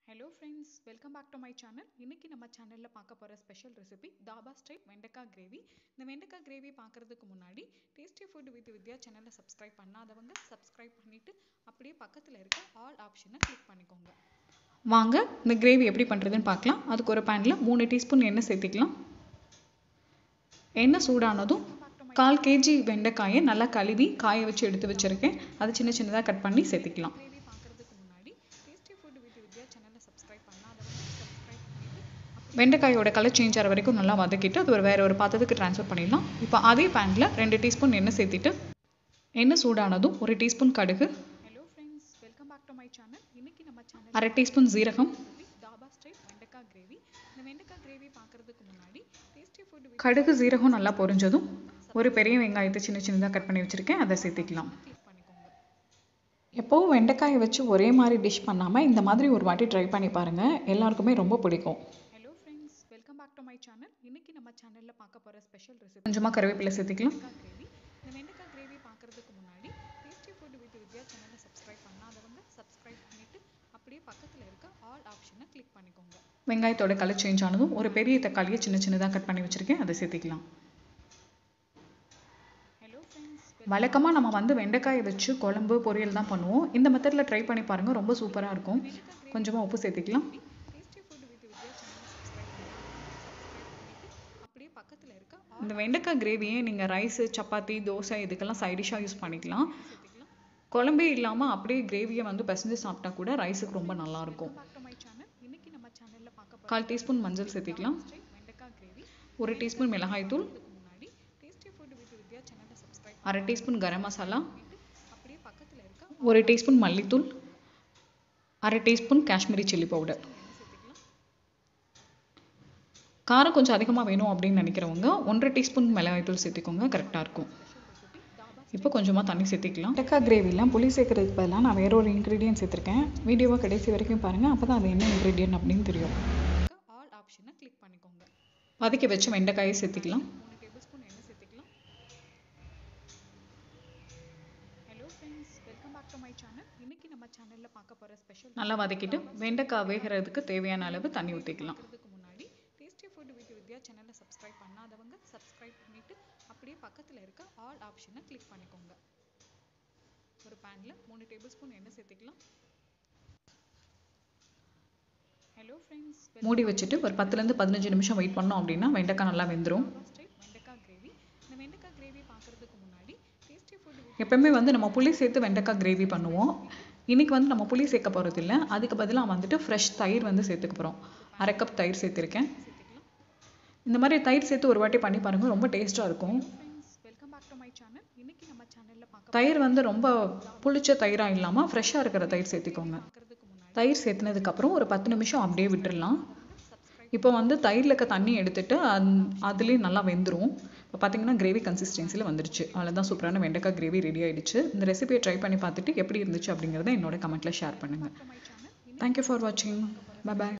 Hello friends, welcome back to my channel. இன்னைக்கு நம்ம சேனல்ல பார்க்க போற ஸ்பெஷல் ரெசிபி தாபா ஸ்டைல் வெண்டைக்காய் கிரேவி. இந்த வெண்டைக்காய் கிரேவி பார்க்கிறதுக்கு முன்னாடி டேஸ்டி ஃபுட் வித் வித்யா சேனலை சப்ஸ்கிரைப் பண்ணாதவங்க சப்ஸ்கிரைப் பண்ணிட்டு அப்படியே பக்கத்துல இருக்க ஆல் ஆப்ஷனை கிளிக் பண்ணிக்கோங்க. வாங்க இந்த கிரேவி எப்படி பண்றதுன்னு பார்க்கலாம். அதுக்கு ஒரு பேன்ல 3 டீஸ்பூன் எண்ணெய் சேர்த்துக்கலாம். எண்ணெய் சூடானதும் 1/4 kg வெண்டைக்காயை நல்லா கழுவி காய வச்சு எடுத்து வச்சிருக்கேன். அது சின்ன சின்னதாக கட் பண்ணி சேர்த்துக்கலாம். வெண்டைக்காயோட கலர் சேஞ்ச் ஆகிற வரைக்கும் நல்லா வதக்கிட்டு அது வேற ஒரு பாத்திரத்துக்கு ட்ரான்ஸ்ஃபர் பண்ணிடலாம். இப்போ அதே பேனில் 2 டீஸ்பூன் எண்ணெய் சேர்த்துட்டு எண்ணெய் சூடானதும் 1 டீஸ்பூன் கடுகு, hello friends welcome back to my channel. இன்னைக்கு நம்ம சேனல் 1/2 டீஸ்பூன் ஜீரகம், தாபா ஸ்டைல் வெண்டைக்காய் கிரேவி. இந்த வெண்டைக்காய் கிரேவி பார்க்கறதுக்கு முன்னாடி டேஸ்டி ஃபுட் கடுகு ஜீரகம் நல்லா பொரிஞ்சதும் ஒரு பெரிய வெங்காயத்தை சின்ன சின்னதாக கட் பண்ணி வச்சுருக்கேன், அதை சேர்த்துக்கலாம். எப்போவும் வெண்டைக்காயை வச்சு ஒரே மாதிரி டிஷ் பண்ணாமல் இந்த மாதிரி ஒரு வாட்டி ட்ரை பண்ணி பாருங்கள், எல்லாருக்குமே ரொம்ப பிடிக்கும். மை சேனல் இன்னைக்கு நம்ம சேனல்ல பார்க்க போற ஸ்பெஷல் ரெசிபி கொஞ்சமா கறிவேப்பிலை சேர்த்துக்கலாம். இந்த வெண்டைக்காய் கிரேவி பார்க்கிறதுக்கு முன்னாடி டேஸ்டி ஃபுட் வித் வித்யா சேனலை சப்ஸ்கிரைப் பண்ணாதவங்க சப்ஸ்கிரைப் பண்ணிட்டு அப்படியே பக்கத்துல இருக்க ஆல் ஆப்ஷனை கிளிக் பண்ணிக்கோங்க. வெங்காயத்தோட கலர் சேஞ்ச் ஆனதும் ஒரு பெரிய தக்காளியை சின்ன சின்னதாக கட் பண்ணி வச்சிருக்கேன், அதை சேர்த்துக்கலாம். வழக்கமாக நம்ம வெண்டைக்காயை வச்சு குழம்பு பொரியல் தான் பண்ணுவோம். இந்த மெத்தடில் ட்ரை பண்ணி பாருங்க, ரொம்ப சூப்பராக இருக்கும். கொஞ்சமாக உப்பு சேர்த்துக்கலாம். இந்த வெண்டைக்காய் கிரேவியை நீங்கள் ரைஸு சப்பாத்தி தோசை இதுக்கெல்லாம் சைடிஷாக யூஸ் பண்ணிக்கலாம். குழம்பே இல்லாமல் அப்படியே கிரேவியை பிசைஞ்சு சாப்பிட்டா கூட ரைஸுக்கு ரொம்ப நல்லாயிருக்கும். 1/4 டீஸ்பூன் மஞ்சள் சேர்த்துக்கலாம். 1 டீஸ்பூன் மிளகாய் தூள், 1/2 டீஸ்பூன் கரம் மசாலா, 1 டீஸ்பூன் மல்லித்தூள், 1/2 டீஸ்பூன் காஷ்மீரி சில்லி பவுடர். காரம் கொஞ்சம் அதிகமாக வேணும் அப்படின்னு நினைக்கிறவங்க 1/2 டீஸ்பூன் மிளகாய்த்தூள் சேர்த்துக்கோங்க, கரெக்டாக இருக்கும். இப்போ கொஞ்சமாக தண்ணி சேர்த்துக்கலாம். வெண்டைக்காய் கிரேவிலாம் புளி சேர்க்கறதுக்கு பதிலாக நான் வேற ஒரு இன்க்ரீடியன்ட் சேர்த்துருக்கேன். வீடியோவை கடைசி வரைக்கும் பாருங்கள், அப்போ தான் அது என்ன இன்க்ரீடியன்ட் அப்படின்னு தெரியும். ஆல் ஆப்ஷனை கிளிக் பண்ணிக்கோங்க. வதக்கி வச்சு வெண்டைக்காயை சேர்த்துக்கலாம். 3 டேபிள் ஸ்பூன் எண்ணெய் சேர்த்துக்கலாம். Hello friends welcome back to my channel. இன்னைக்கு நம்ம சேனலில் பார்க்க போகிற ஸ்பெஷல் நல்லா வதக்கிட்டு வெண்டைக்காய் வேகிறதுக்கு தேவையான அளவு தண்ணி ஊற்றிக்கலாம். ஃபுட் வித் வித்யா சேனலை சப்ஸ்கிரைப் பண்ணாதவங்க சப்ஸ்கிரைப் பண்ணிட்டு அப்படியே பக்கத்தில் இருக்க ஆல் ஆப்ஷனை கிளிக் பண்ணிக்கோங்க. ஒரு பேனில் 3 டேபிள் ஸ்பூன் எண்ணெய் சேர்த்துக்கலாம். ஹலோ ஃப்ரெண்ட்ஸ் மூடி வச்சுட்டு ஒரு 10லேருந்து 15 நிமிஷம் வெயிட் பண்ணோம் அப்படின்னா வெண்டைக்காய் நல்லா வெந்துடும். வெண்டைக்காய் கிரேவி. இந்த வெண்டைக்காய் கிரேவி பார்க்கறதுக்கு முன்னாடி டேஸ்டி ஃபுட் எப்பவுமே நம்ம புளி சேர்த்து வெண்டைக்காய் கிரேவி பண்ணுவோம். இன்னைக்கு நம்ம புளி சேர்க்க போகிறது இல்லை, அதுக்கு பதிலாக ஃப்ரெஷ் தயிர் சேர்த்துக்க போகிறோம். 1/2 கப் தயிர் சேர்த்துருக்கேன். இந்த மாதிரி தயிர் சேர்த்து ஒரு வாட்டி பண்ணி பாருங்க, ரொம்ப டேஸ்ட்டாக இருக்கும். தயிர் ரொம்ப புளிச்ச தயிராக இல்லாமல் ஃப்ரெஷ்ஷாக இருக்கிற தயிர் சேர்த்துக்கோங்க. தயிர் சேர்த்துனதுக்கப்புறம் ஒரு 10 நிமிஷம் அப்படியே விட்டுடலாம். இப்போ தயிரில் இருக்க தண்ணி எடுத்துட்டு அதுலேயும் நல்லா வெந்துடும். இப்போ பார்த்தீங்கன்னா கிரேவி கன்சிஸ்டன்சியில் வந்துருச்சு. அவ்வளோதான், சூப்பரான வெண்டைக்காய் கிரேவி ரெடி ஆகிடுச்சு. இந்த ரெசிபியை ட்ரை பண்ணி பார்த்துட்டு எப்படி இருந்துச்சு அப்படிங்கிறத என்னோட கமெண்ட்டில் ஷேர் பண்ணுங்கள். தேங்க்யூ ஃபார் வாட்சிங். Bye bye.